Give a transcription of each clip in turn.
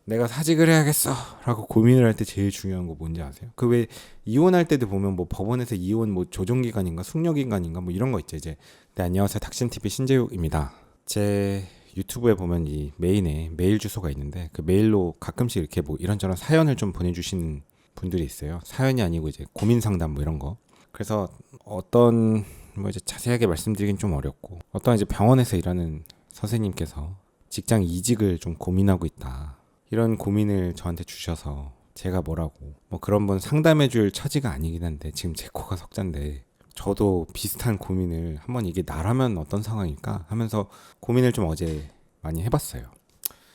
내가 사직을 해야겠어 라고 고민을 할 때 제일 중요한 거 뭔지 아세요? 그 왜 이혼할 때도 보면 뭐 법원에서 이혼 뭐 조정기간인가 숙려기간인가 뭐 이런 거 있죠. 이제 네, 안녕하세요, 닥신TV 신재욱입니다. 제 유튜브에 보면 이 메인에 메일 주소가 있는데 그 메일로 가끔씩 이렇게 뭐 이런저런 사연을 좀 보내주시는 분들이 있어요. 사연이 아니고 이제 고민 상담 뭐 이런 거. 그래서 어떤 뭐 이제 자세하게 말씀드리긴 좀 어렵고, 어떤 이제 병원에서 일하는 선생님께서 직장 이직을 좀 고민하고 있다, 이런 고민을 저한테 주셔서 제가 뭐라고 뭐 그런 분 상담해 줄 처지가 아니긴 한데, 지금 제 코가 석잔데 저도 비슷한 고민을 한번, 이게 나라면 어떤 상황일까 하면서 고민을 좀 어제 많이 해봤어요.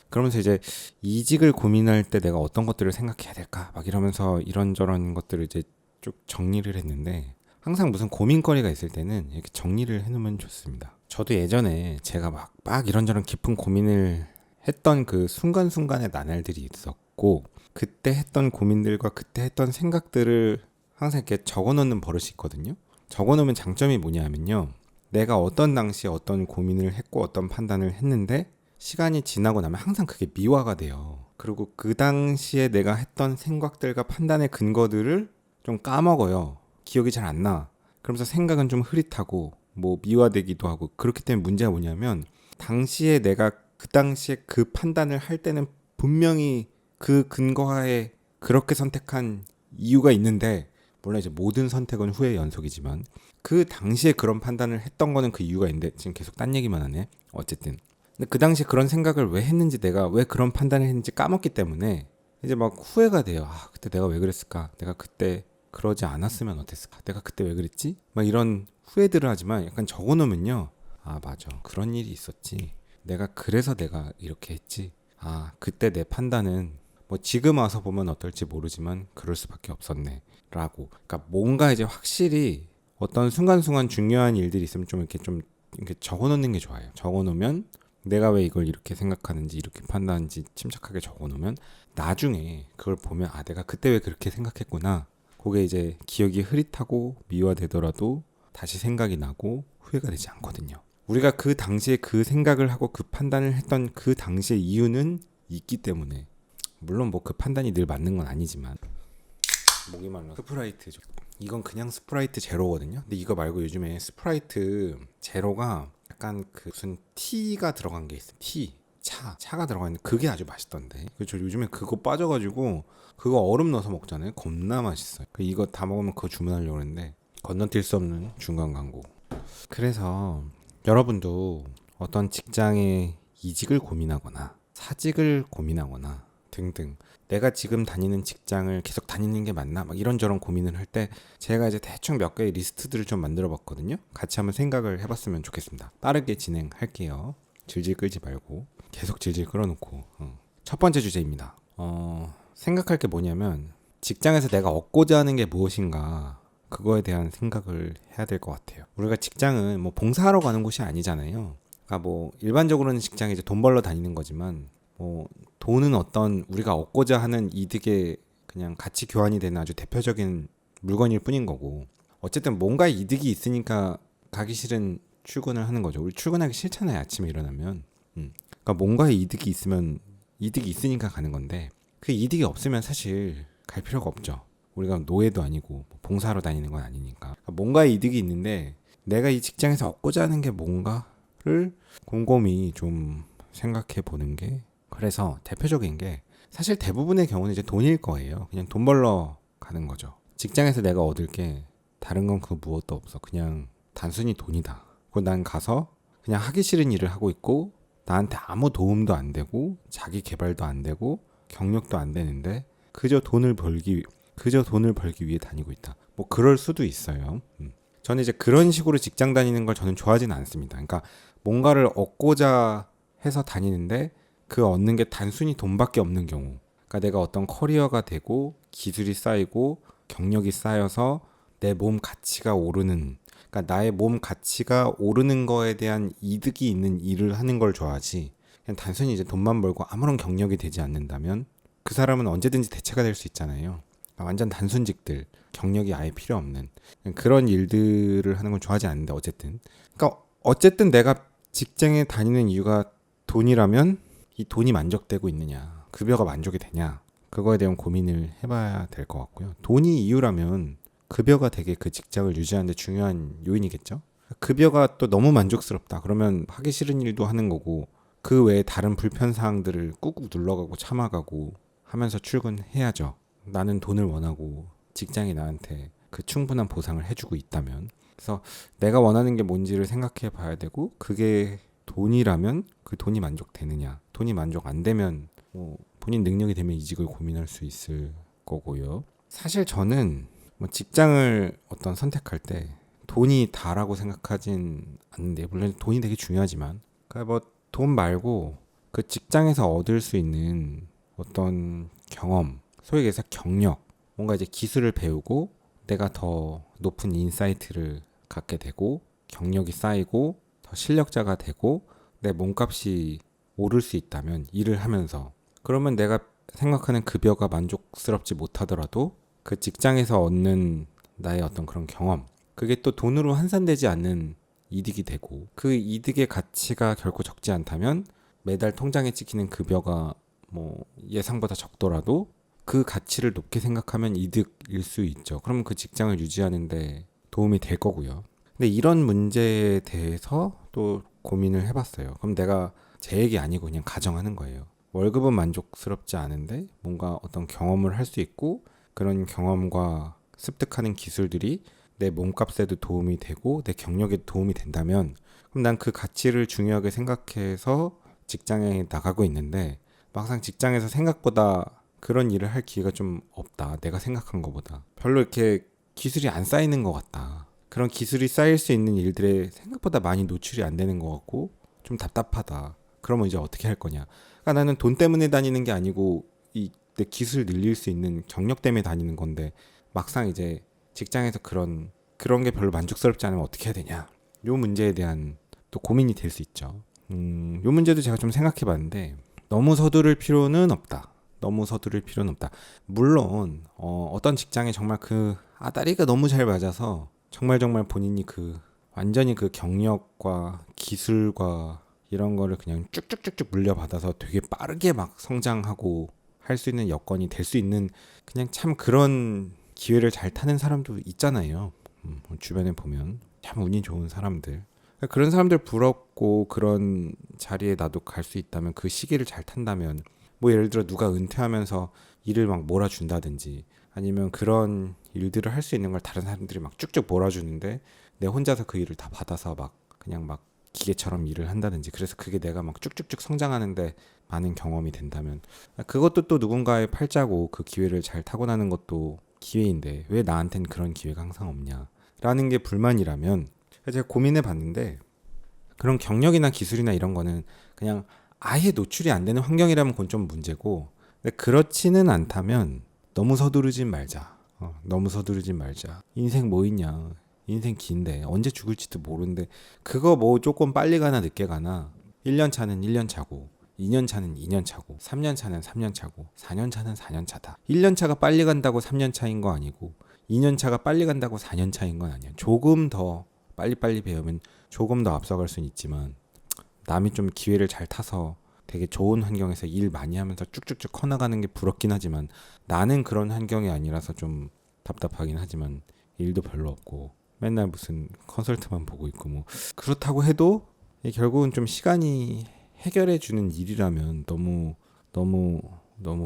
그러면서 이제 이직을 고민할 때 내가 어떤 것들을 생각해야 될까 막 이러면서 이런저런 것들을 이제 쭉 정리를 했는데, 항상 무슨 고민거리가 있을 때는 이렇게 정리를 해놓으면 좋습니다. 저도 예전에 제가 막 이런저런 깊은 고민을 했던 그 순간순간의 나날들이 있었고, 그때 했던 고민들과 그때 했던 생각들을 항상 이렇게 적어놓는 버릇이 있거든요. 적어놓으면 장점이 뭐냐면요, 내가 어떤 당시에 어떤 고민을 했고 어떤 판단을 했는데 시간이 지나고 나면 항상 그게 미화가 돼요. 그리고 그 당시에 내가 했던 생각들과 판단의 근거들을 좀 까먹어요. 기억이 잘 안 나. 그러면서 생각은 좀 흐릿하고 뭐 미화되기도 하고. 그렇기 때문에 문제가 뭐냐면, 당시에 내가 그 당시에 그 판단을 할 때는 분명히 그 근거하에 그렇게 선택한 이유가 있는데, 물론 이제 모든 선택은 후회의 연속이지만 그 당시에 그런 판단을 했던 거는 그 이유가 있는데, 지금 계속 딴 얘기만 하네. 어쨌든 근데 그 당시에 그런 생각을 왜 했는지, 내가 왜 그런 판단을 했는지 까먹기 때문에 이제 막 후회가 돼요. 아, 그때 내가 왜 그랬을까? 내가 그때 그러지 않았으면 어땠을까? 내가 그때 왜 그랬지? 막 이런 후회들을 하지만, 약간 적어놓으면요, 아 맞아, 그런 일이 있었지, 내가 그래서 내가 이렇게 했지, 아 그때 내 판단은 뭐 지금 와서 보면 어떨지 모르지만 그럴 수밖에 없었네 라고. 그러니까 뭔가 이제 확실히 어떤 순간순간 중요한 일들이 있으면 좀 이렇게 적어놓는 게 좋아요. 적어놓으면 내가 왜 이걸 이렇게 생각하는지, 이렇게 판단하는지 침착하게 적어놓으면 나중에 그걸 보면, 아 내가 그때 왜 그렇게 생각했구나, 그게 이제 기억이 흐릿하고 미화되더라도 다시 생각이 나고 후회가 되지 않거든요. 우리가 그 당시에 그 생각을 하고 그 판단을 했던 그 당시의 이유는 있기 때문에, 물론 뭐 그 판단이 늘 맞는 건 아니지만. 목이 말라. 스프라이트죠. 이건 그냥 스프라이트 제로거든요. 근데 이거 말고 요즘에 스프라이트 제로가 약간 그 무슨 티가 들어간 게 있어요. 티, 차가 들어가 있는데 그게 아주 맛있던데. 그저 요즘에 그거 빠져가지고 그거 얼음 넣어서 먹잖아요. 겁나 맛있어요. 이거 다 먹으면 그거 주문하려고 했는데 건너뛸 수 없는 중간 광고. 그래서 여러분도 어떤 직장의 이직을 고민하거나 사직을 고민하거나 등등, 내가 지금 다니는 직장을 계속 다니는 게 맞나 막 이런저런 고민을 할 때 제가 이제 대충 몇 개의 리스트들을 좀 만들어 봤거든요. 같이 한번 생각을 해봤으면 좋겠습니다. 빠르게 진행할게요. 질질 끌지 말고 계속 질질 끌어놓고. 첫 번째 주제입니다. 생각할 게 뭐냐면, 직장에서 내가 얻고자 하는 게 무엇인가, 그거에 대한 생각을 해야 될 것 같아요. 우리가 직장은 뭐 봉사하러 가는 곳이 아니잖아요. 그러니까 뭐 일반적으로는 직장이 이제 돈 벌러 다니는 거지만, 뭐 돈은 어떤 우리가 얻고자 하는 이득에 그냥 같이 교환이 되는 아주 대표적인 물건일 뿐인 거고, 어쨌든 뭔가 이득이 있으니까 가기 싫은 출근을 하는 거죠. 우리 출근하기 싫잖아요, 아침에 일어나면. 그러니까 뭔가의 이득이 있으면, 이득이 있으니까 가는 건데, 그 이득이 없으면 사실 갈 필요가 없죠. 우리가 노예도 아니고 뭐 봉사하러 다니는 건 아니니까. 그러니까 뭔가의 이득이 있는데 내가 이 직장에서 얻고자 하는 게 뭔가를 곰곰이 좀 생각해 보는 게, 그래서 대표적인 게 사실 대부분의 경우는 이제 돈일 거예요. 그냥 돈 벌러 가는 거죠. 직장에서 내가 얻을 게 다른 건 그 무엇도 없어. 그냥 단순히 돈이다. 그리고 난 가서 그냥 하기 싫은 일을 하고 있고, 나한테 아무 도움도 안 되고 자기 개발도 안 되고 경력도 안 되는데 그저 돈을 벌기 위해 다니고 있다. 뭐 그럴 수도 있어요. 저는 이제 그런 식으로 직장 다니는 걸 저는 좋아하지는 않습니다. 그러니까 뭔가를 얻고자 해서 다니는데 그 얻는 게 단순히 돈밖에 없는 경우. 그러니까 내가 어떤 커리어가 되고 기술이 쌓이고 경력이 쌓여서 내 몸 가치가 오르는, 그러니까 나의 몸 가치가 오르는 거에 대한 이득이 있는 일을 하는 걸 좋아하지, 그냥 단순히 이제 돈만 벌고 아무런 경력이 되지 않는다면 그 사람은 언제든지 대체가 될 수 있잖아요. 그러니까 완전 단순직들, 경력이 아예 필요 없는 그런 일들을 하는 건 좋아하지 않는데, 어쨌든 내가 직장에 다니는 이유가 돈이라면 이 돈이 만족되고 있느냐, 급여가 만족이 되냐? 그거에 대한 고민을 해봐야 될 것 같고요. 돈이 이유라면 급여가 되게 그 직장을 유지하는 데 중요한 요인이겠죠. 급여가 또 너무 만족스럽다. 그러면 하기 싫은 일도 하는 거고 그 외에 다른 불편 사항들을 꾹꾹 눌러가고 참아가고 하면서 출근해야죠. 나는 돈을 원하고 직장이 나한테 그 충분한 보상을 해주고 있다면. 그래서 내가 원하는 게 뭔지를 생각해 봐야 되고 그게 돈이라면 그 돈이 만족되느냐. 돈이 만족 안 되면 뭐 본인 능력이 되면 이직을 고민할 수 있을 거고요. 사실 저는 뭐 직장을 어떤 선택할 때 돈이 다라고 생각하진 않는데 물론 돈이 되게 중요하지만 그러니까 뭐 돈 말고 그 직장에서 얻을 수 있는 어떤 경험, 소위 얘기해서 경력, 뭔가 이제 기술을 배우고 내가 더 높은 인사이트를 갖게 되고 경력이 쌓이고 더 실력자가 되고 내 몸값이 오를 수 있다면 일을 하면서 그러면 내가 생각하는 급여가 만족스럽지 못하더라도 그 직장에서 얻는 나의 어떤 그런 경험 그게 또 돈으로 환산되지 않는 이득이 되고 그 이득의 가치가 결코 적지 않다면 매달 통장에 찍히는 급여가 뭐 예상보다 적더라도 그 가치를 높게 생각하면 이득일 수 있죠. 그럼 그 직장을 유지하는데 도움이 될 거고요. 근데 이런 문제에 대해서 또 고민을 해봤어요. 그럼 내가 제 얘기 아니고 그냥 가정하는 거예요. 월급은 만족스럽지 않은데 뭔가 어떤 경험을 할 수 있고 그런 경험과 습득하는 기술들이 내 몸값에도 도움이 되고 내 경력에도 도움이 된다면 그럼 난 그 가치를 중요하게 생각해서 직장에 나가고 있는데 막상 직장에서 생각보다 그런 일을 할 기회가 좀 없다. 내가 생각한 것보다 별로 이렇게 기술이 안 쌓이는 것 같다. 그런 기술이 쌓일 수 있는 일들에 생각보다 많이 노출이 안 되는 것 같고 좀 답답하다. 그러면 이제 어떻게 할 거냐. 그러니까 나는 돈 때문에 다니는 게 아니고 내 기술 늘릴 수 있는 경력 때문에 다니는 건데 막상 이제 직장에서 그런 게 별로 만족스럽지 않으면 어떻게 해야 되냐. 요 문제에 대한 또 고민이 될 수 있죠. 요 문제도 제가 좀 생각해 봤는데 너무 서두를 필요는 없다. 너무 서두를 필요는 없다. 물론 어떤 직장에 정말 그 아다리가 너무 잘 맞아서 정말 본인이 그 완전히 그 경력과 기술과 이런 거를 그냥 쭉쭉쭉쭉 물려받아서 되게 빠르게 막 성장하고 할 수 있는 여건이 될 수 있는 그냥 참 그런 기회를 잘 타는 사람도 있잖아요. 주변에 보면 참 운이 좋은 사람들. 그런 사람들 부럽고 그런 자리에 나도 갈 수 있다면 그 시기를 잘 탄다면 뭐 예를 들어 누가 은퇴하면서 일을 막 몰아준다든지 아니면 그런 일들을 할 수 있는 걸 다른 사람들이 막 쭉쭉 몰아주는데 내 혼자서 그 일을 다 받아서 막 그냥 막 기계처럼 일을 한다든지 그래서 그게 내가 막 쭉쭉쭉 성장하는데 많은 경험이 된다면 그것도 또 누군가의 팔자고 그 기회를 잘 타고나는 것도 기회인데 왜 나한텐 그런 기회가 항상 없냐라는 게 불만이라면 제가 고민해 봤는데 그런 경력이나 기술이나 이런 거는 그냥 아예 노출이 안 되는 환경이라면 그건 좀 문제고 근데 그렇지는 않다면 너무 서두르진 말자. 너무 서두르진 말자. 인생 뭐 있냐. 인생 긴데 언제 죽을지도 모르는데 그거 뭐 조금 빨리 가나 늦게 가나 1년 차는 1년 차고 2년 차는 2년 차고 3년 차는 3년 차고 4년 차는 4년 차다. 1년 차가 빨리 간다고 3년 차인 거 아니고 2년 차가 빨리 간다고 4년 차인 건 아니야. 조금 더 빨리빨리 배우면 조금 더 앞서갈 수는 있지만 남이 좀 기회를 잘 타서 되게 좋은 환경에서 일 많이 하면서 쭉쭉쭉 커나가는 게 부럽긴 하지만 나는 그런 환경이 아니라서 좀 답답하긴 하지만 일도 별로 없고 맨날 무슨 컨설트만 보고 있고 뭐 그렇다고 해도 결국은 좀 시간이 해결해 주는 일이라면 너무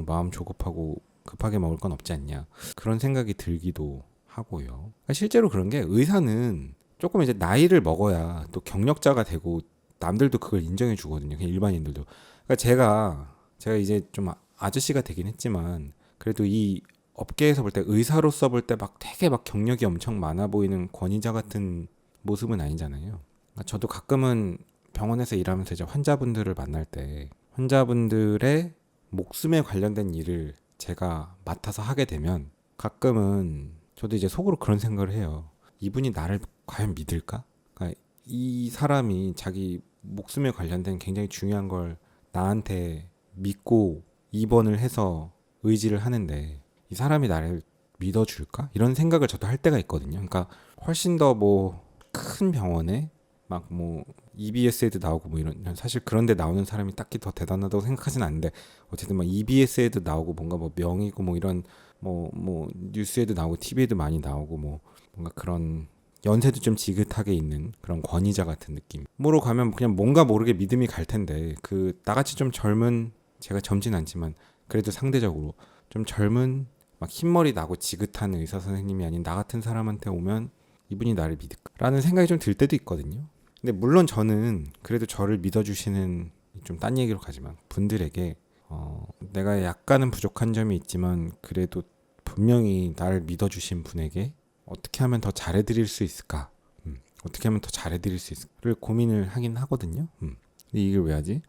마음 조급하고 급하게 먹을 건 없지 않냐 그런 생각이 들기도 하고요. 그러니까 실제로 그런 게 의사는 조금 이제 나이를 먹어야 또 경력자가 되고 남들도 그걸 인정해 주거든요. 그냥 일반인들도. 그러니까 제가 이제 좀 아저씨가 되긴 했지만 그래도 이 업계에서 볼 때 의사로서 볼 때 막 되게 막 경력이 엄청 많아 보이는 권위자 같은 모습은 아니잖아요. 그러니까 저도 가끔은 병원에서 일하면서 이제 환자분들을 만날 때 환자분들의 목숨에 관련된 일을 제가 맡아서 하게 되면 가끔은 저도 이제 속으로 그런 생각을 해요. 이분이 나를 과연 믿을까? 그러니까 이 사람이 자기 목숨에 관련된 굉장히 중요한 걸 나한테 믿고 입원을 해서 의지를 하는데 이 사람이 나를 믿어줄까? 이런 생각을 저도 할 때가 있거든요. 그러니까 훨씬 더 뭐 큰 병원에 막 뭐 EBS에도 나오고 뭐 이런, 사실 그런데 나오는 사람이 딱히 더 대단하다고 생각하진 않는데 어쨌든 막 EBS에도 나오고 뭔가 뭐 명이고 뭐 이런 뭐 뉴스에도 나오고 TV에도 많이 나오고 뭐 뭔가 그런 연세도 좀 지긋하게 있는 그런 권위자 같은 느낌으로 가면 그냥 뭔가 모르게 믿음이 갈 텐데, 그 나같이 좀 젊은, 제가 젊진 않지만 그래도 상대적으로 좀 젊은 막 흰머리 나고 지긋한 의사 선생님이 아닌 나 같은 사람한테 오면 이분이 나를 믿을까라는 생각이 좀 들 때도 있거든요. 근데 물론 저는 그래도 저를 믿어주시는, 좀 딴 얘기로 가지만 분들에게 내가 약간은 부족한 점이 있지만 그래도 분명히 나를 믿어주신 분에게 어떻게 하면 더 잘해드릴 수 있을까? 어떻게 하면 더 잘해드릴 수 있을까를 고민을 하긴 하거든요. 근데 이걸 왜 하지?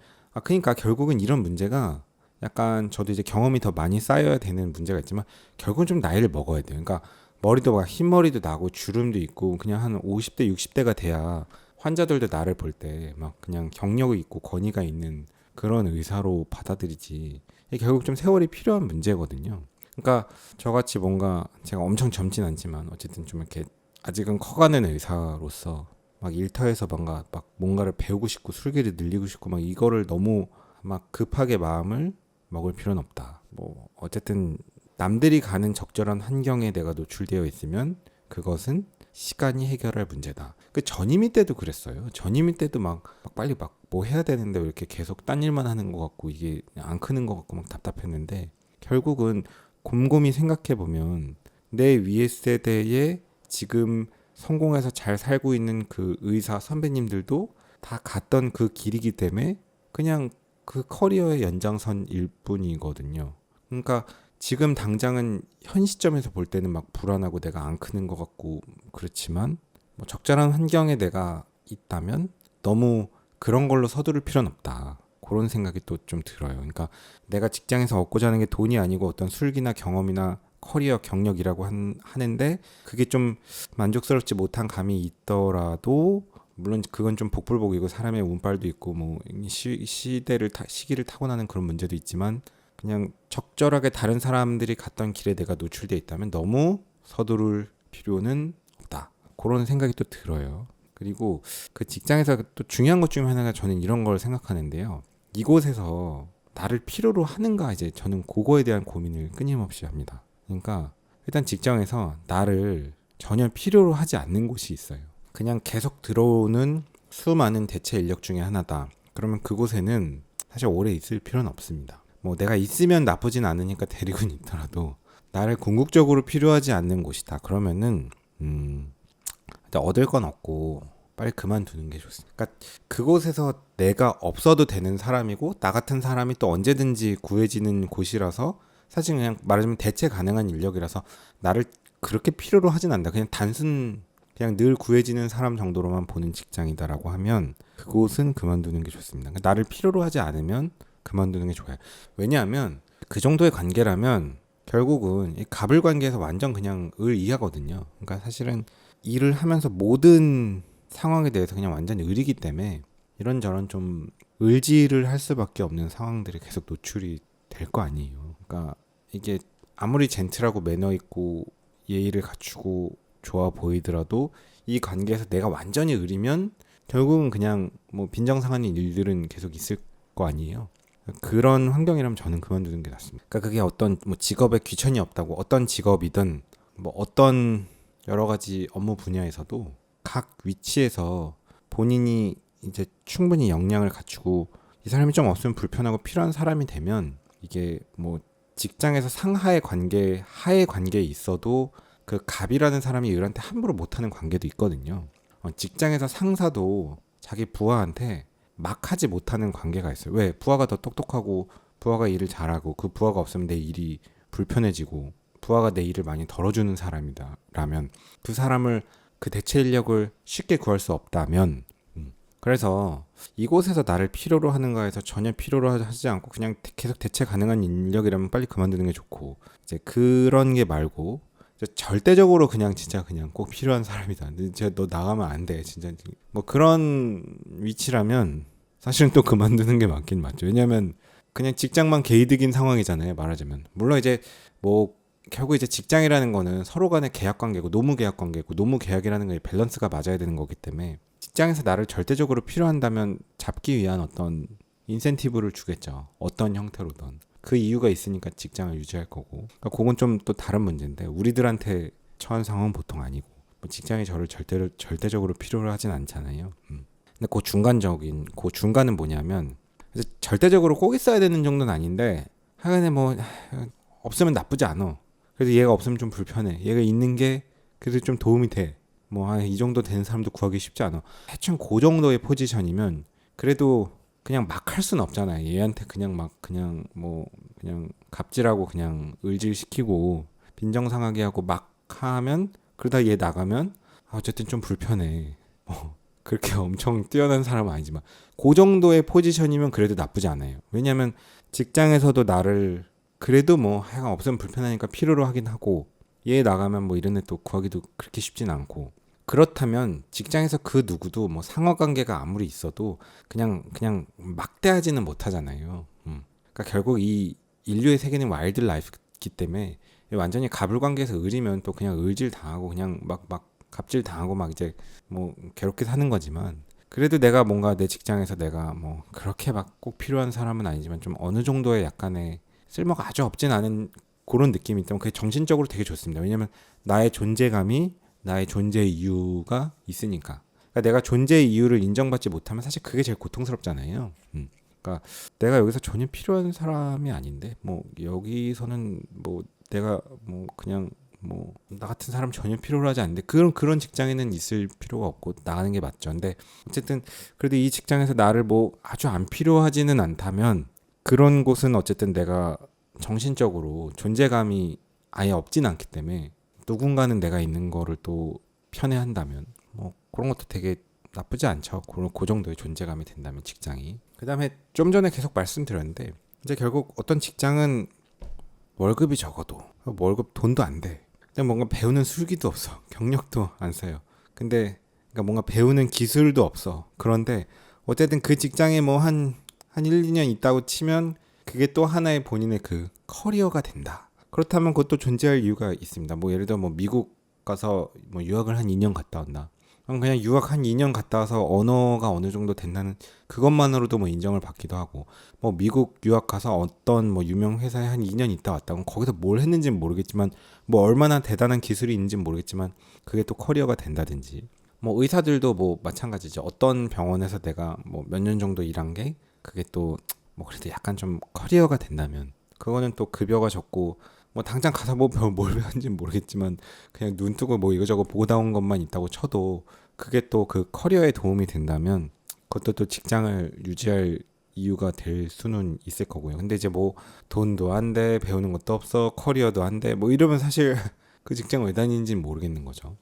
그러니까 결국은 이런 문제가 약간 저도 이제 경험이 더 많이 쌓여야 되는 문제가 있지만 결국은 좀 나이를 먹어야 돼요. 그러니까 머리도 막 흰머리도 나고 주름도 있고 그냥 한 50대, 60대가 돼야 환자들도 나를 볼 때 막 그냥 경력이 있고 권위가 있는 그런 의사로 받아들이지. 이게 결국 좀 세월이 필요한 문제거든요. 그러니까 저같이 뭔가 제가 엄청 젊진 않지만 어쨌든 좀 이렇게 아직은 커가는 의사로서 막 일터에서 막 뭔가를 배우고 싶고 술기를 늘리고 싶고 막 이거를 너무 막 급하게 마음을 먹을 필요는 없다. 뭐 어쨌든 남들이 가는 적절한 환경에 내가 노출되어 있으면 그것은 시간이 해결할 문제다. 그 전임이 때도 그랬어요. 전임이 때도 막 빨리 막 뭐 해야 되는데 왜 이렇게 계속 딴 일만 하는 것 같고 이게 안 크는 것 같고 막 답답했는데, 결국은 곰곰이 생각해 보면 내 위에 세대에 지금 성공해서 잘 살고 있는 그 의사 선배님들도 다 갔던 그 길이기 때문에 그냥 그 커리어의 연장선일 뿐이거든요. 그러니까 지금 당장은 현 시점에서 볼 때는 막 불안하고 내가 안 크는 것 같고 그렇지만 뭐 적절한 환경에 내가 있다면 너무 그런 걸로 서두를 필요는 없다. 그런 생각이 또 좀 들어요. 그러니까 내가 직장에서 얻고자 하는 게 돈이 아니고 어떤 술기나 경험이나 커리어 경력이라고 하는데 그게 좀 만족스럽지 못한 감이 있더라도, 물론 그건 좀 복불복이고 사람의 운빨도 있고 뭐 시기를 타고나는 그런 문제도 있지만 그냥 적절하게 다른 사람들이 갔던 길에 내가 노출돼 있다면 너무 서두를 필요는 없다. 그런 생각이 또 들어요. 그리고 그 직장에서 또 중요한 것 중에 하나가 저는 이런 걸 생각하는데요. 이곳에서 나를 필요로 하는가, 이제 저는 그거에 대한 고민을 끊임없이 합니다. 그러니까 일단 직장에서 나를 전혀 필요로 하지 않는 곳이 있어요. 그냥 계속 들어오는 수많은 대체 인력 중에 하나다. 그러면 그곳에는 사실 오래 있을 필요는 없습니다. 뭐 내가 있으면 나쁘진 않으니까 데리고는 있더라도 나를 궁극적으로 필요하지 않는 곳이다. 그러면은 얻을 건 없고 빨리 그만두는 게 좋습니다. 그러니까 그곳에서 내가 없어도 되는 사람이고 나 같은 사람이 또 언제든지 구해지는 곳이라서 사실 그냥 말하자면 대체 가능한 인력이라서 나를 그렇게 필요로 하진 않는다. 그냥 늘 구해지는 사람 정도로만 보는 직장이다라고 하면 그곳은 그만두는 게 좋습니다. 그러니까 나를 필요로 하지 않으면 그만두는 게 좋아요. 왜냐하면 그 정도의 관계라면 결국은 이 갑을 관계에서 완전 그냥 의이하거든요. 그러니까 사실은 일을 하면서 모든 상황에 대해서 그냥 완전 의리기 때문에 이런저런 좀 의지를 할 수밖에 없는 상황들이 계속 노출이 될 거 아니에요. 그러니까 이게 아무리 젠틀하고 매너 있고 예의를 갖추고 좋아 보이더라도 이 관계에서 내가 완전히 의리면 결국은 그냥 뭐 빈정상하는 일들은 계속 있을 거 아니에요. 그런 환경이라면 저는 그만두는 게 낫습니다. 그러니까 그게 어떤 뭐 직업에 귀천이 없다고, 어떤 직업이든 뭐 어떤 여러 가지 업무 분야에서도 각 위치에서 본인이 이제 충분히 역량을 갖추고 이 사람이 좀 없으면 불편하고 필요한 사람이 되면 이게 뭐 직장에서 상하의 관계, 하의 관계에 있어도 그 갑이라는 사람이 을한테 함부로 못하는 관계도 있거든요. 직장에서 상사도 자기 부하한테 막 하지 못하는 관계가 있어요. 왜? 부하가 더 똑똑하고 부하가 일을 잘하고 그 부하가 없으면 내 일이 불편해지고 부하가 내 일을 많이 덜어주는 사람이다 라면 그 사람을, 그 대체 인력을 쉽게 구할 수 없다면, 그래서 이곳에서 나를 필요로 하는가에서 전혀 필요로 하지 않고 그냥 계속 대체 가능한 인력이라면 빨리 그만두는 게 좋고, 이제 그런 게 말고 절대적으로 그냥 진짜 그냥 꼭 필요한 사람이다. 진짜 너 나가면 안 돼. 진짜 뭐 그런 위치라면 사실은 또 그만두는 게 맞긴 맞죠. 왜냐면 그냥 직장만 개이득인 상황이잖아요. 말하자면. 물론 이제 뭐 결국 이제 직장이라는 거는 서로 간의 계약 관계고 노무 계약 관계고 노무 계약이라는 게 밸런스가 맞아야 되는 거기 때문에 직장에서 나를 절대적으로 필요한다면 잡기 위한 어떤 인센티브를 주겠죠. 어떤 형태로든. 그 이유가 있으니까 직장을 유지할 거고. 그러니까 그건 좀 또 다른 문제인데 우리들한테 처한 상황은 보통 아니고 뭐 직장이 저를 절대적으로 필요로 하진 않잖아요. 근데 그 중간은 뭐냐면 절대적으로 꼭 있어야 되는 정도는 아닌데 하여간에 뭐 없으면 나쁘지 않아. 그래도 얘가 없으면 좀 불편해. 얘가 있는 게 그래도 좀 도움이 돼. 뭐 이 정도 되는 사람도 구하기 쉽지 않아. 대충 그 정도의 포지션이면 그래도 그냥 막 할 수는 없잖아요. 얘한테 그냥 막 그냥 갑질하고 그냥 을질시키고 빈정상하게 하고 막 하면 그러다 얘 나가면 어쨌든 좀 불편해. 그렇게 엄청 뛰어난 사람은 아니지만 그 정도의 포지션이면 그래도 나쁘지 않아요. 왜냐하면 직장에서도 나를 그래도 뭐 하여간 없으면 불편하니까 필요로 하긴 하고 얘 나가면 뭐 이런 애 또 구하기도 그렇게 쉽진 않고 그렇다면 직장에서 그 누구도 뭐 상호관계가 아무리 있어도 그냥 막대하지는 못하잖아요. 그러니까 결국 이 인류의 세계는 와일드 라이프이기 때문에 완전히 가불관계에서 을이면 또 그냥 을질 당하고 그냥 막 갑질 당하고 막 이제 뭐 괴롭게 사는 거지만 그래도 내가 뭔가 내 직장에서 내가 뭐 그렇게 막 꼭 필요한 사람은 아니지만 좀 어느 정도의 약간의 쓸모가 아주 없진 않은 그런 느낌이 있다면 그게 정신적으로 되게 좋습니다. 왜냐면 나의 존재감이 나의 존재 이유가 있으니까. 그러니까 내가 존재의 이유를 인정받지 못하면 사실 그게 제일 고통스럽잖아요. 그러니까 내가 여기서 전혀 필요한 사람이 아닌데 뭐 여기서는 뭐 내가 뭐 그냥 뭐 나 같은 사람 전혀 필요로 하지 않는데 그런 직장에는 있을 필요가 없고 나가는 게 맞죠. 근데 어쨌든 그래도 이 직장에서 나를 뭐 아주 안 필요하지는 않다면 그런 곳은 어쨌든 내가 정신적으로 존재감이 아예 없진 않기 때문에 누군가는 내가 있는 거를 또 편애한다면 뭐 그런 것도 되게 나쁘지 않죠. 그 정도의 존재감이 된다면 직장이. 그다음에 좀 전에 계속 말씀드렸는데 이제 결국 어떤 직장은 월급이 적어도 월급 돈도 안 돼. 그냥 뭔가 배우는 술기도 없어. 경력도 안 써요. 근데 그러니까 뭔가 배우는 기술도 없어. 그런데 어쨌든 그 직장에 뭐 한 1, 2년 있다고 치면 그게 또 하나의 본인의 그 커리어가 된다. 그렇다면 그것도 존재할 이유가 있습니다. 뭐 예를 들어 뭐 미국 가서 뭐 유학을 한 2년 갔다 온다. 그냥 유학 한 2년 갔다 와서 언어가 어느 정도 된다는 그것만으로도 뭐 인정을 받기도 하고 뭐 미국 유학 가서 어떤 뭐 유명 회사에 한 2년 있다 왔다 그럼 거기서 뭘 했는지는 모르겠지만 뭐 얼마나 대단한 기술이 있는지는 모르겠지만 그게 또 커리어가 된다든지 뭐 의사들도 뭐 마찬가지죠. 어떤 병원에서 내가 뭐 몇 년 정도 일한 게 그게 또 뭐 그래도 약간 좀 커리어가 된다면 그거는 또 급여가 적고 뭐 당장 가서 뭘 배웠는지는 모르겠지만 그냥 눈 뜨고 뭐 이거저거 보고 나온 것만 있다고 쳐도 그게 또 그 커리어에 도움이 된다면 그것도 또 직장을 유지할 이유가 될 수는 있을 거고요. 근데 이제 뭐 돈도 안 돼, 배우는 것도 없어, 커리어도 안 돼, 뭐 이러면 사실 그 직장 왜 다니는지는 모르겠는 거죠.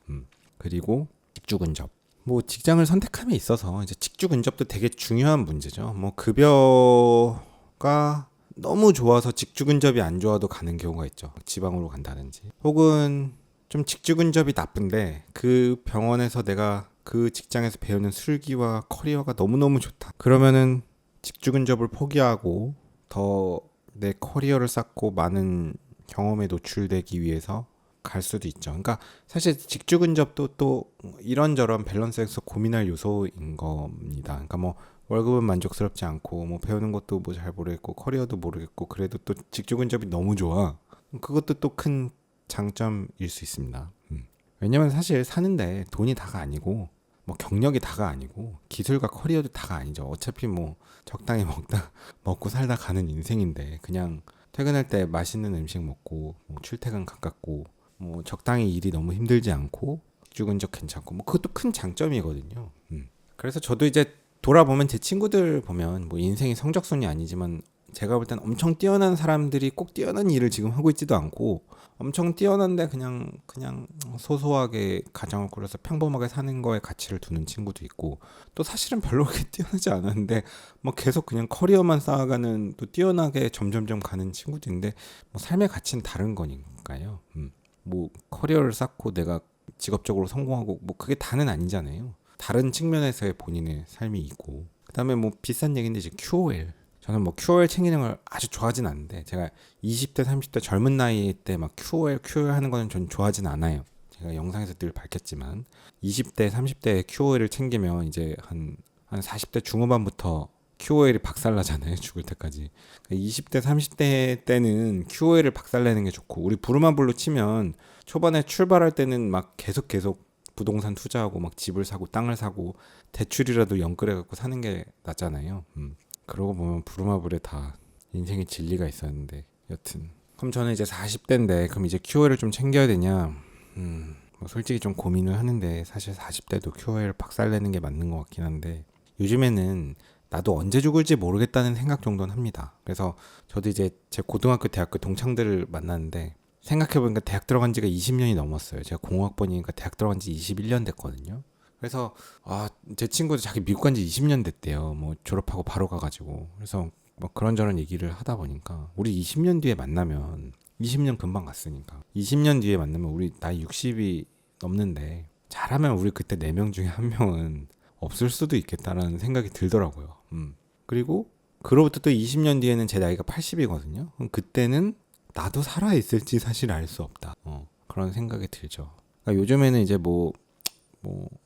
그리고 직주근접. 뭐 직장을 선택함에 있어서 이제 직주근접도 되게 중요한 문제죠. 뭐 급여가 너무 좋아서 직주근접이 안 좋아도 가는 경우가 있죠. 지방으로 간다든지. 혹은 좀 직주근접이 나쁜데 그 병원에서 내가 그 직장에서 배우는 술기와 커리어가 너무너무 좋다. 그러면은 직주근접을 포기하고 더 내 커리어를 쌓고 많은 경험에 노출되기 위해서 갈 수도 있죠. 그러니까 사실 직주근접도 또 이런저런 밸런스에서 고민할 요소인 겁니다. 그러니까 뭐 월급은 만족스럽지 않고 뭐 배우는 것도 뭐 잘 모르겠고 커리어도 모르겠고 그래도 또 직주근접이 너무 좋아. 그것도 또 큰 장점일 수 있습니다. 왜냐면 사실 사는데 돈이 다가 아니고 뭐 경력이 다가 아니고 기술과 커리어도 다가 아니죠. 어차피 뭐 적당히 먹고 살다 가는 인생인데 그냥 퇴근할 때 맛있는 음식 먹고 뭐 출퇴근 가깝고 뭐 적당히 일이 너무 힘들지 않고 직주근접 괜찮고 뭐 그것도 큰 장점이거든요. 그래서 저도 이제 돌아보면 제 친구들 보면 뭐 인생이 성적순이 아니지만 제가 볼 땐 엄청 뛰어난 사람들이 꼭 뛰어난 일을 지금 하고 있지도 않고 엄청 뛰어난데 그냥 소소하게 가정을 꾸려서 평범하게 사는 거에 가치를 두는 친구도 있고 또 사실은 별로 그렇게 뛰어나지 않았는데 뭐 계속 그냥 커리어만 쌓아가는 또 뛰어나게 점점점 가는 친구도 있는데 뭐 삶의 가치는 다른 거니까요. 뭐 커리어를 쌓고 내가 직업적으로 성공하고 뭐 그게 다는 아니잖아요. 다른 측면에서의 본인의 삶이 있고 그다음에 뭐 비싼 얘기인데 이제 QOL 저는 뭐 QOL 챙기는 걸 아주 좋아하진 않는데 제가 20대 30대 젊은 나이 때 막 QOL 하는 거는 전 좋아하진 않아요. 제가 영상에서 늘 밝혔지만 20대, 30대 QOL을 챙기면 이제 한 40대 중후반부터 QOL이 박살나잖아요. 죽을 때까지. 20대, 30대 때는 QOL을 박살내는 게 좋고, 우리 부루마블로 치면 초반에 출발할 때는 막 계속 부동산 투자하고 막 집을 사고 땅을 사고 대출이라도 연끌해 갖고 사는 게 낫잖아요. 그러고 보면 부루마블에 다 인생의 진리가 있었는데, 여튼. 그럼 저는 이제 40대인데 그럼 이제 QOL을 좀 챙겨야 되냐? 뭐 솔직히 좀 고민을 하는데, 사실 40대도 QOL 박살내는 게 맞는 것 같긴 한데, 요즘에는 나도 언제 죽을지 모르겠다는 생각 정도는 합니다. 그래서 저도 이제 제 고등학교, 대학교 동창들을 만났는데, 생각해보니까 대학 들어간 지가 20년이 넘었어요. 제가 공학번이니까 대학 들어간 지 21년 됐거든요. 그래서 제 친구도 자기 미국 간 지 20년 됐대요. 뭐 졸업하고 바로 가가지고. 그래서 뭐 그런저런 얘기를 하다 보니까, 우리 20년 뒤에 만나면, 20년 금방 갔으니까 20년 뒤에 만나면 우리 나이 60이 넘는데, 잘하면 우리 그때 4명 중에 1명은 없을 수도 있겠다라는 생각이 들더라고요. 그리고 그로부터 또 20년 뒤에는 제 나이가 80이거든요. 그럼 그때는 나도 살아있을지 사실 알 수 없다. 그런 생각이 들죠. 그러니까 요즘에는 이제 뭐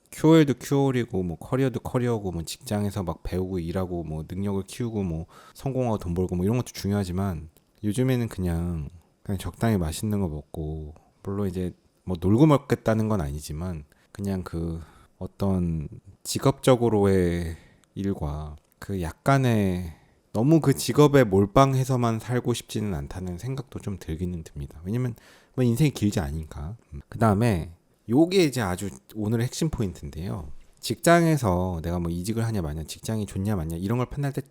QOL도 QOL이고 뭐 커리어도 커리어고, 뭐 직장에서 막 배우고 일하고 뭐 능력을 키우고 뭐 성공하고 돈 벌고 뭐 이런 것도 중요하지만, 요즘에는 그냥 적당히 맛있는 거 먹고, 물론 이제 뭐 놀고 먹겠다는 건 아니지만, 그냥 그 어떤 직업적으로의 일과 그 약간의, 너무 그 직업에 몰빵해서만 살고 싶지는 않다는 생각도 좀 들기는 듭니다. 왜냐면 뭐 인생이 길지 않으니까. 그 다음에 요게 이제 아주 오늘의 핵심 포인트인데요. 직장에서 내가 뭐 이직을 하냐 마냐, 직장이 좋냐 마냐 이런 걸 판단할 때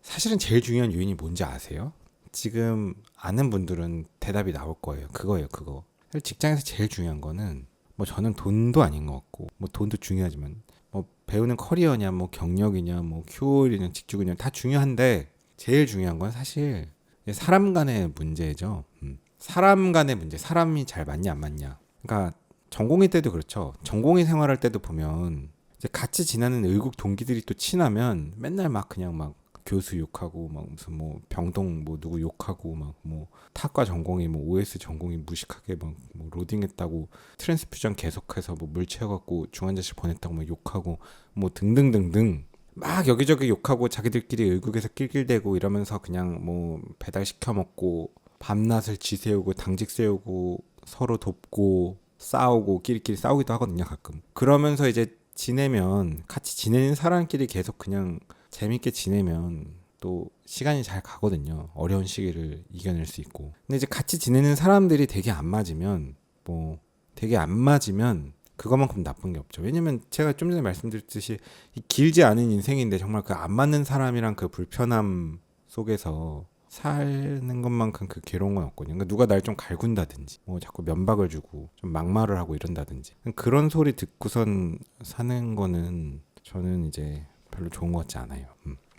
사실은 제일 중요한 요인이 뭔지 아세요? 지금 아는 분들은 대답이 나올 거예요. 그거예요, 그거. 직장에서 제일 중요한 거는, 뭐 저는 돈도 아닌 것 같고, 뭐 돈도 중요하지만, 뭐 배우는 커리어냐, 뭐 경력이냐, 뭐 QOL이냐, 직주근이냐 다 중요한데, 제일 중요한 건 사실 사람 간의 문제죠. 사람 간의 문제, 사람이 잘 맞냐 안 맞냐. 그러니까 전공의 때도 그렇죠. 전공의 생활할 때도 보면 이제 같이 지내는 의국 동기들이 또 친하면 맨날 막 그냥 막 교수 욕하고, 막 무슨 뭐 병동 뭐 누구 욕하고, 막 뭐 타과 전공이 뭐 OS 전공이 무식하게 막 뭐 로딩했다고 트랜스퓨전 계속해서 뭐 물 채워갖고 중환자실 보냈다고 막 욕하고, 뭐 등등등등 막 여기저기 욕하고, 자기들끼리 의국에서 낄낄대고 이러면서 그냥 뭐 배달 시켜 먹고 밤낮을 지새우고 당직 세우고 서로 돕고 싸우고 끼리끼리 싸우기도 하거든요, 가끔. 그러면서 이제 지내면, 같이 지내는 사람끼리 계속 그냥 재밌게 지내면 또 시간이 잘 가거든요. 어려운 시기를 이겨낼 수 있고. 근데 이제 같이 지내는 사람들이 되게 안 맞으면 그것만큼 나쁜 게 없죠. 왜냐면 제가 좀 전에 말씀드렸듯이 이 길지 않은 인생인데, 정말 그 안 맞는 사람이랑 그 불편함 속에서 사는 것만큼 그 괴로운 건 없거든요. 그러니까 누가 날 좀 갈군다든지, 뭐 자꾸 면박을 주고 좀 막말을 하고 이런다든지, 그런 소리 듣고선 사는 거는 저는 이제 별로 좋은 것 같지 않아요.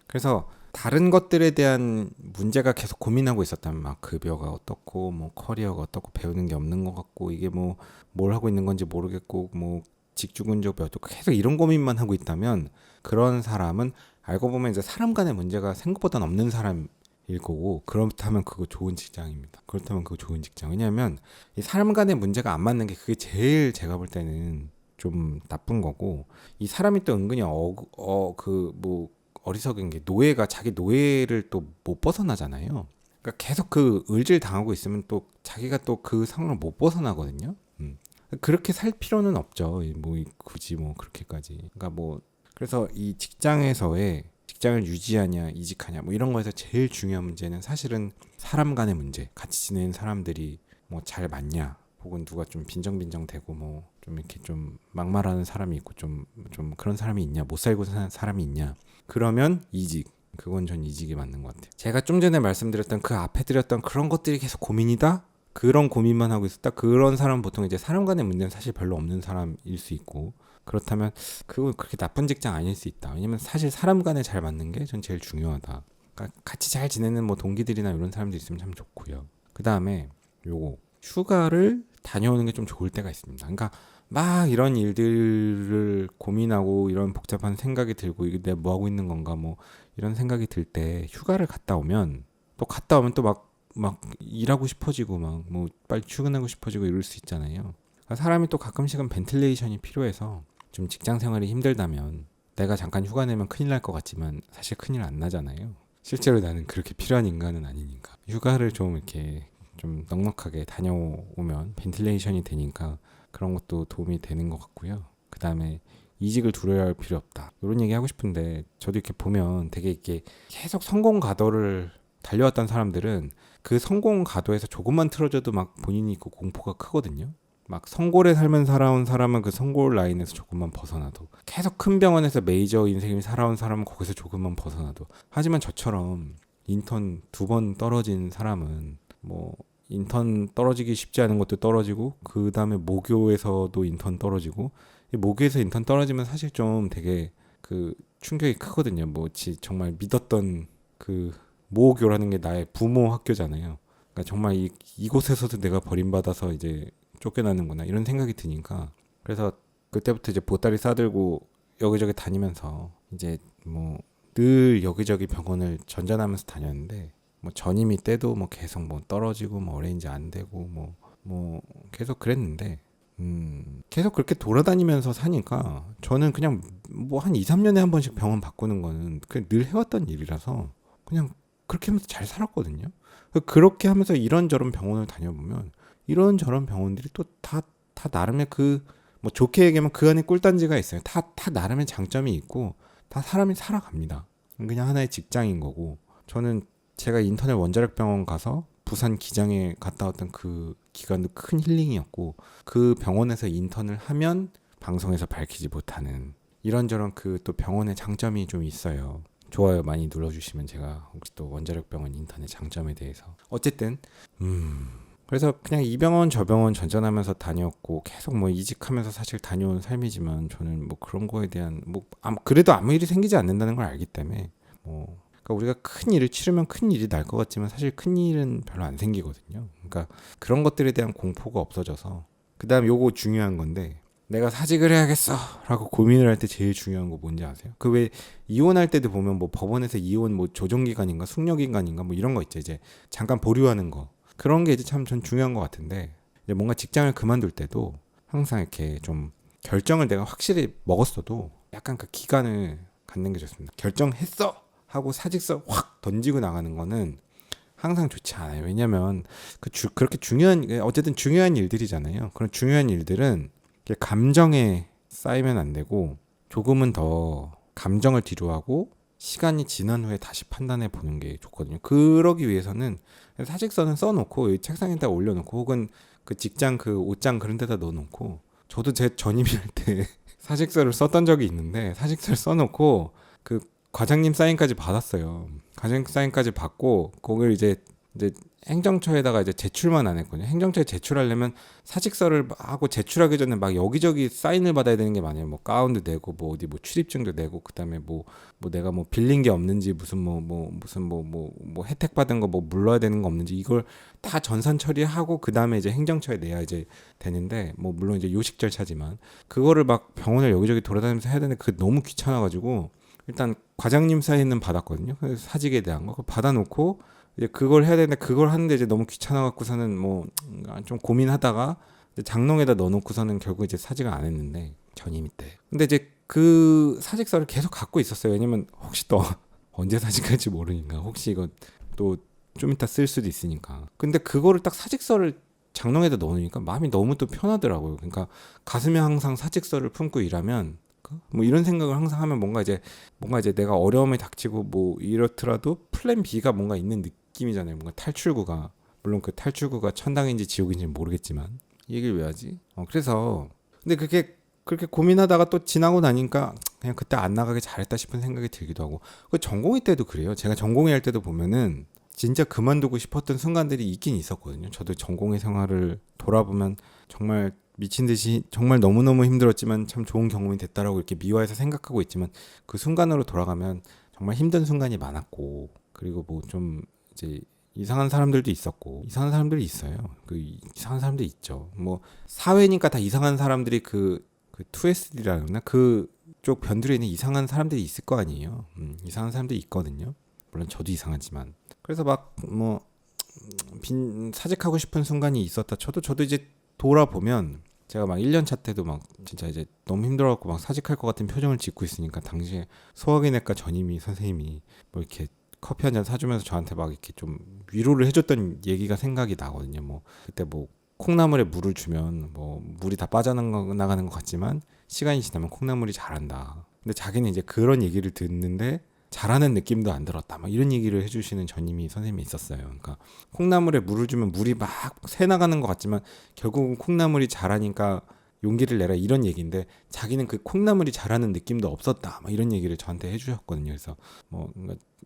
그래서 다른 것들에 대한 문제가 계속 고민하고 있었다면, 막 급여가 어떻고, 뭐 커리어가 어떻고, 배우는 게 없는 것 같고, 이게 뭐 뭘 하고 있는 건지 모르겠고, 뭐 직주근적이 어떻고, 계속 이런 고민만 하고 있다면, 그런 사람은 알고 보면 이제 사람 간의 문제가 생각보다는 없는 사람일 거고, 그렇다면 그거 좋은 직장입니다. 왜냐하면 이 사람 간의 문제가 안 맞는 게, 그게 제일 제가 볼 때는 좀 나쁜 거고, 이 사람이 또 은근히 어리석은 게, 노예가 자기 노예를 또 못 벗어나잖아요. 그러니까 계속 그 을질 당하고 있으면 또 자기가 또 그 상황을 못 벗어나거든요. 그렇게 살 필요는 없죠. 뭐 굳이 뭐 그렇게까지. 그러니까 뭐 그래서 이 직장에서의 직장을 유지하냐 이직하냐 뭐 이런 거에서 제일 중요한 문제는 사실은 사람 간의 문제. 같이 지내는 사람들이 뭐 잘 맞냐, 혹은 누가 좀 빈정빈정대고 뭐 좀 이렇게 좀 막말하는 사람이 있고 좀 그런 사람이 있냐, 못 살고 사는 사람이 있냐. 그러면 이직. 그건 전 이직이 맞는 것 같아요. 제가 좀 전에 말씀드렸던 그 앞에 드렸던 그런 것들이 계속 고민이다? 그런 고민만 하고 있었다? 그런 사람은 보통 이제 사람 간의 문제는 사실 별로 없는 사람일 수 있고, 그렇다면 그건 그렇게 나쁜 직장 아닐 수 있다. 왜냐면 사실 사람 간에 잘 맞는 게 전 제일 중요하다. 그러니까 같이 잘 지내는 뭐 동기들이나 이런 사람들 있으면 참 좋고요. 그 다음에 요거 휴가를 다녀오는 게 좀 좋을 때가 있습니다. 그러니까 막 이런 일들을 고민하고 이런 복잡한 생각이 들고, 이게 내가 뭐 하고 있는 건가 뭐 이런 생각이 들 때 휴가를 갔다 오면 또 막 일하고 싶어지고, 막 뭐 빨리 출근하고 싶어지고 이럴 수 있잖아요. 사람이 또 가끔씩은 벤틸레이션이 필요해서 좀 직장 생활이 힘들다면 내가 잠깐 휴가 내면 큰일 날 것 같지만 사실 큰일 안 나잖아요. 실제로 나는 그렇게 필요한 인간은 아니니까. 휴가를 좀 이렇게 좀 넉넉하게 다녀오면 벤틸레이션이 되니까 그런 것도 도움이 되는 것 같고요. 그 다음에 이직을 두려워할 필요 없다. 이런 얘기 하고 싶은데 저도 이렇게 보면 되게 이렇게 계속 성공 가도를 달려왔던 사람들은 그 성공 가도에서 조금만 틀어져도 막 본인이 그 공포가 크거든요. 막 성골에 살면서 살아온 사람은 그 성골 라인에서 조금만 벗어나도, 계속 큰 병원에서 메이저 인생을 살아온 사람은 거기서 조금만 벗어나도. 하지만 저처럼 인턴 2번 떨어진 사람은 뭐 인턴 떨어지기 쉽지 않은 것도 떨어지고, 그 다음에 모교에서도 인턴 떨어지고, 모교에서 인턴 떨어지면 사실 좀 되게 그 충격이 크거든요. 뭐 정말 믿었던 그 모교라는 게 나의 부모 학교잖아요. 그러니까 정말 이곳에서도 내가 버림받아서 이제 쫓겨나는구나 이런 생각이 드니까, 그래서 그때부터 이제 보따리 싸들고 여기저기 다니면서 이제 뭐 늘 여기저기 병원을 전전하면서 다녔는데, 뭐 전임이 때도 뭐 계속 뭐 떨어지고 뭐 어레인지 안 되고 뭐 계속 그랬는데, 계속 그렇게 돌아다니면서 사니까 저는 그냥 뭐 한 2, 3년에 한 번씩 병원 바꾸는 거는 그냥 늘 해왔던 일이라서 그냥 그렇게 하면서 잘 살았거든요. 그렇게 하면서 이런저런 병원을 다녀보면 이런저런 병원들이 또 다 나름의 그 뭐 좋게 얘기하면 그 안에 꿀단지가 있어요. 다 나름의 장점이 있고 다 사람이 살아갑니다. 그냥 하나의 직장인 거고, 저는 제가 인터넷 원자력 병원 가서 부산 기장에 갔다 왔던 그 기간도 큰 힐링이었고, 그 병원에서 인턴을 하면 방송에서 밝히지 못하는 이런저런 그 또 병원의 장점이 좀 있어요. 좋아요 많이 눌러주시면 제가 혹시 또 원자력 병원 인턴의 장점에 대해서 어쨌든 그래서 그냥 이 병원 저 병원 전전하면서 다녔고 계속 뭐 이직하면서 사실 다녀온 삶이지만, 저는 뭐 그런 거에 대한 뭐 그래도 아무 일이 생기지 않는다는 걸 알기 때문에 뭐 그러니까 우리가 큰 일을 치르면 큰 일이 날 것 같지만 사실 큰 일은 별로 안 생기거든요. 그러니까 그런 것들에 대한 공포가 없어져서. 그다음 요거 중요한 건데, 내가 사직을 해야겠어 라고 고민을 할 때 제일 중요한 거 뭔지 아세요? 그 왜 이혼할 때도 보면 뭐 법원에서 이혼 뭐 조정기간인가 숙려기간인가 뭐 이런 거 있죠. 이제 잠깐 보류하는 거. 그런 게 이제 참 전 중요한 것 같은데, 이제 뭔가 직장을 그만둘 때도 항상 이렇게 좀 결정을 내가 확실히 먹었어도 약간 그 기간을 갖는 게 좋습니다. 결정했어 하고 사직서 확 던지고 나가는 거는 항상 좋지 않아요. 왜냐면 그렇게 중요한, 어쨌든 중요한 일들이잖아요. 그런 중요한 일들은 감정에 쌓이면 안 되고, 조금은 더 감정을 뒤로 하고 시간이 지난 후에 다시 판단해 보는 게 좋거든요. 그러기 위해서는 사직서는 써놓고 책상에다 올려놓고, 혹은 그 직장 그 옷장 그런 데다 넣어놓고, 저도 제 전임이 할 때 사직서를 썼던 적이 있는데, 사직서를 써놓고 그 과장님 사인까지 받았어요. 과장님 사인까지 받고 그걸 이제 행정처에다가 이제 제출만 안 했거든요. 행정처에 제출하려면 사직서를 하고 제출하기 전에 막 여기저기 사인을 받아야 되는 게 많아요. 뭐 가운도 내고 뭐 어디 뭐 출입증도 내고, 그다음에 뭐 내가 뭐 빌린 게 없는지, 무슨 뭐 혜택 받은 거 뭐 물러야 되는 거 없는지, 이걸 다 전산 처리하고 그다음에 이제 행정처에 내야 이제 되는데, 뭐 물론 이제 요식 절차지만 그거를 막 병원을 여기저기 돌아다니면서 해야 되는데 그게 너무 귀찮아가지고 일단 과장님 사인은 받았거든요. 그래서 사직에 대한 거 받아놓고 이제 그걸 해야 되는데, 그걸 하는데 이제 너무 귀찮아 갖고서는 뭐 좀 고민하다가 장롱에다 넣어놓고서는 결국 이제 사직을 안 했는데, 전임이 때. 근데 이제 그 사직서를 계속 갖고 있었어요. 왜냐면 혹시 또 언제 사직할지 모르니까, 혹시 이거 또 좀 이따 쓸 수도 있으니까. 근데 그거를 딱 사직서를 장롱에다 넣으니까 마음이 너무 또 편하더라고요. 그러니까 가슴에 항상 사직서를 품고 일하면, 뭐 이런 생각을 항상 하면 뭔가 이제 내가 어려움이 닥치고 뭐 이렇더라도 플랜 B가 뭔가 있는 느낌이잖아요. 뭔가 탈출구가, 물론 그 탈출구가 천당인지 지옥인지는 모르겠지만, 이 얘기를 왜 하지? 그래서 근데 그렇게 고민하다가 또 지나고 나니까 그냥 그때 안 나가길 잘했다 싶은 생각이 들기도 하고, 그 전공의 때도 그래요. 제가 전공의 할 때도 보면은 진짜 그만두고 싶었던 순간들이 있긴 있었거든요. 저도 전공의 생활을 돌아보면 정말 미친 듯이 정말 너무너무 힘들었지만 참 좋은 경험이 됐다라고 이렇게 미화해서 생각하고 있지만, 그 순간으로 돌아가면 정말 힘든 순간이 많았고, 그리고 뭐 좀 이제 이상한 사람들도 있었고, 이상한 사람들이 있어요. 그 이상한 사람들이 있죠. 뭐 사회니까 다 이상한 사람들이 그 2SD라 그러나 그쪽 변두리에 있는 이상한 사람들이 있을 거 아니에요. 이상한 사람들이 있거든요. 물론 저도 이상하지만. 그래서 막 뭐 사직하고 싶은 순간이 있었다. 저도 이제 돌아보면 제가 막 1년차 때도 막 진짜 이제 너무 힘들어갖고 막 사직할 것 같은 표정을 짓고 있으니까 당시에 소화기내과 전임의 선생님이 뭐 이렇게 커피 한 잔 사주면서 저한테 막 이렇게 좀 위로를 해줬던 얘기가 생각이 나거든요. 뭐 그때 뭐 콩나물에 물을 주면 뭐 물이 다 빠져나가는 것 같지만 시간이 지나면 콩나물이 자란다. 근데 자기는 이제 그런 얘기를 듣는데 잘하는 느낌도 안 들었다. 막 이런 얘기를 해주시는 전임의 선생님이 있었어요. 그러니까 콩나물에 물을 주면 물이 막 새나가는 것 같지만 결국은 콩나물이 자라니까 용기를 내라 이런 얘기인데 자기는 그 콩나물이 자라는 느낌도 없었다. 막 이런 얘기를 저한테 해주셨거든요. 그래서 뭐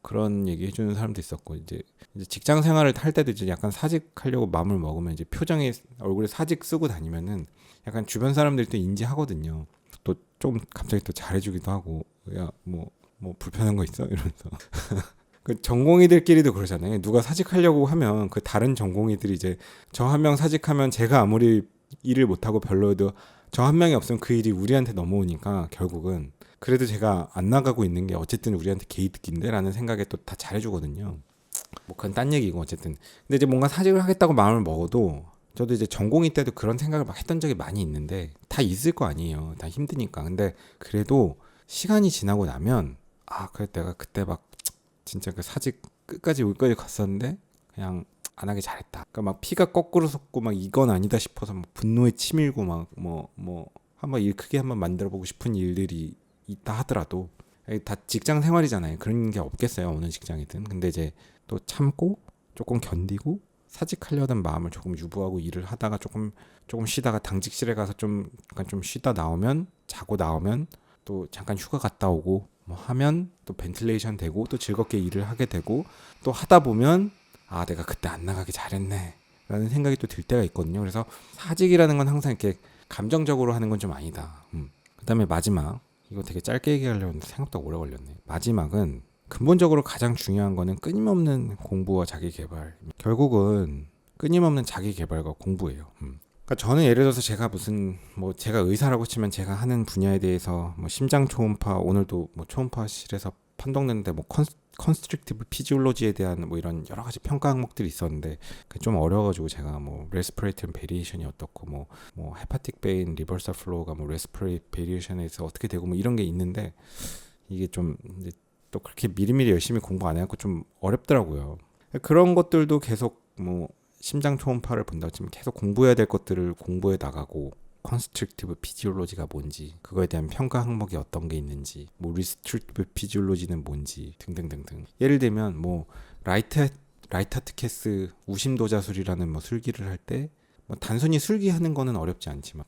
그런 얘기 해주는 사람도 있었고 이제 직장 생활을 할 때도 이제 약간 사직하려고 마음을 먹으면 이제 표정에 얼굴에 사직 쓰고 다니면은 약간 주변 사람들도 인지하거든요. 또 좀 갑자기 또 잘해주기도 하고 야 뭐 불편한 거 있어? 이러면서 그 전공의들끼리도 그러잖아요. 누가 사직하려고 하면 그 다른 전공의들이 이제 저 한 명 사직하면 제가 아무리 일을 못하고 별로여도 저 한 명이 없으면 그 일이 우리한테 넘어오니까 결국은 그래도 제가 안 나가고 있는 게 어쨌든 우리한테 개이득인데 라는 생각에 또 다 잘해주거든요. 뭐 그건 딴 얘기고 어쨌든 근데 이제 뭔가 사직을 하겠다고 마음을 먹어도 저도 이제 전공의 때도 그런 생각을 막 했던 적이 많이 있는데 다 있을 거 아니에요. 다 힘드니까. 근데 그래도 시간이 지나고 나면 그래 내가 그때 막 진짜 그 사직 끝까지 여기까지 갔었는데 그냥 안 하기 잘했다. 그러니까 막 피가 거꾸로 솟고 막 이건 아니다 싶어서 막 분노에 치밀고 막 뭐 한번 일 크게 한번 만들어 보고 싶은 일들이 있다 하더라도 다 직장 생활이잖아요. 그런 게 없겠어요. 어느 직장이든. 근데 이제 또 참고 조금 견디고 사직하려던 마음을 조금 유보하고 일을 하다가 조금 쉬다가 당직실에 가서 좀 쉬다 나오면 자고 나오면 또 잠깐 휴가 갔다 오고 뭐 하면 또 벤틸레이션 되고 또 즐겁게 일을 하게 되고 또 하다 보면 내가 그때 안 나가기 잘했네 라는 생각이 또 들 때가 있거든요. 그래서 사직이라는 건 항상 이렇게 감정적으로 하는 건 좀 아니다. 그 다음에 마지막 이거 되게 짧게 얘기하려고 했는데 생각보다 오래 걸렸네. 마지막은 근본적으로 가장 중요한 거는 끊임없는 공부와 자기개발. 결국은 끊임없는 자기개발과 공부예요. 그러니까 저는 예를 들어서 제가 제가 의사라고 치면 제가 하는 분야에 대해서 뭐 심장 초음파 오늘도 뭐 초음파실에서 판독냈는데 뭐 컨스트릭티브 피지올로지에 대한 뭐 이런 여러 가지 평가 항목들이 있었는데 그게 좀 어려워가지고 제가 뭐 레스피레이터 베리에이션이 어떻고 뭐 헤파틱 베인 리버설 플로우가 뭐 레스피레이터 베리에이션에서 어떻게 되고 뭐 이런 게 있는데 이게 좀 이제 또 그렇게 미리미리 열심히 공부 안 해갖고 좀 어렵더라고요. 그런 것들도 계속 뭐 심장 초음파를 본다고 치면 계속 공부해야 될 것들을 공부해 나가고 컨스트릭티브 피지올로지가 뭔지 그거에 대한 평가 항목이 어떤 게 있는지 뭐 리스트릭티브 피지올로지는 뭔지 등등등등. 예를 들면 뭐 라이타트캐스 우심도자술이라는 뭐 술기를 할 때 뭐 단순히 술기하는 거는 어렵지 않지만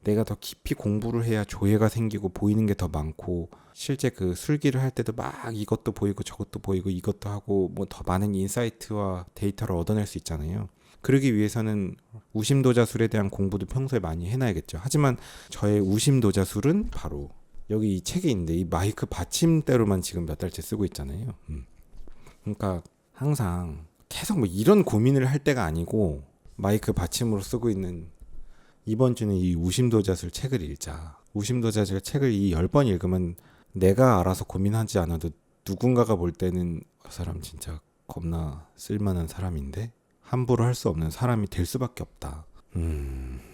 내가 더 깊이 공부를 해야 조예가 생기고 보이는 게 더 많고 실제 그 술기를 할 때도 막 이것도 보이고 저것도 보이고 이것도 하고 뭐 더 많은 인사이트와 데이터를 얻어낼 수 있잖아요. 그러기 위해서는 우심도자술에 대한 공부도 평소에 많이 해놔야겠죠. 하지만 저의 우심도자술은 바로 여기 이 책에 있는데 이 마이크 받침대로만 지금 몇 달째 쓰고 있잖아요. 그러니까 항상 계속 뭐 이런 고민을 할 때가 아니고 마이크 받침으로 쓰고 있는 이번 주는 이 우심도자술 책을 읽자. 우심도자술 책을 이 10번 읽으면 내가 알아서 고민하지 않아도 누군가가 볼 때는 그 사람 진짜 겁나 쓸만한 사람인데 함부로 할 수 없는 사람이 될 수밖에 없다.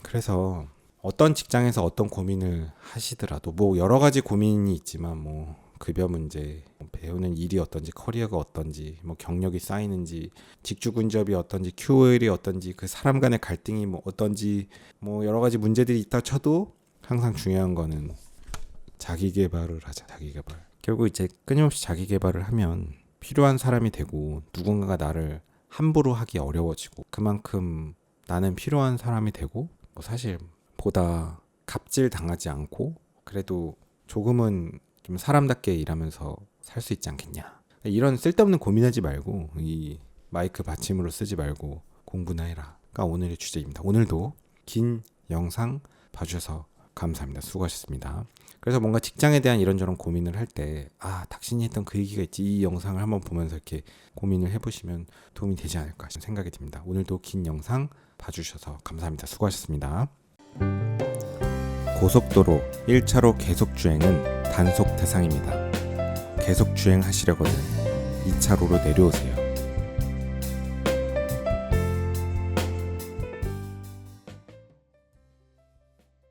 그래서 어떤 직장에서 어떤 고민을 하시더라도 뭐 여러 가지 고민이 있지만 뭐 급여 문제, 배우는 일이 어떤지, 커리어가 어떤지, 뭐 경력이 쌓이는지, 직주 근접이 어떤지, QOL이 어떤지, 그 사람 간의 갈등이 뭐 어떤지, 뭐 여러 가지 문제들이 있다 쳐도 항상 중요한 거는 자기 개발을 하자. 자기 개발. 결국 이제 끊임없이 자기 개발을 하면 필요한 사람이 되고 누군가가 나를 함부로 하기 어려워지고 그만큼 나는 필요한 사람이 되고 뭐 사실 보다 갑질 당하지 않고 그래도 조금은 좀 사람답게 일하면서 살 수 있지 않겠냐. 이런 쓸데없는 고민하지 말고 이 마이크 받침으로 쓰지 말고 공부나 해라. 가 오늘의 주제입니다. 오늘도 긴 영상 봐주셔서 감사합니다. 수고하셨습니다. 그래서 뭔가 직장에 대한 이런저런 고민을 할 때 닥신이 했던 그 얘기가 있지 이 영상을 한번 보면서 이렇게 고민을 해보시면 도움이 되지 않을까 생각이 듭니다. 오늘도 긴 영상 봐주셔서 감사합니다. 수고하셨습니다. 고속도로 1차로 계속주행은 단속 대상입니다. 계속주행하시려거든 2차로로 내려오세요.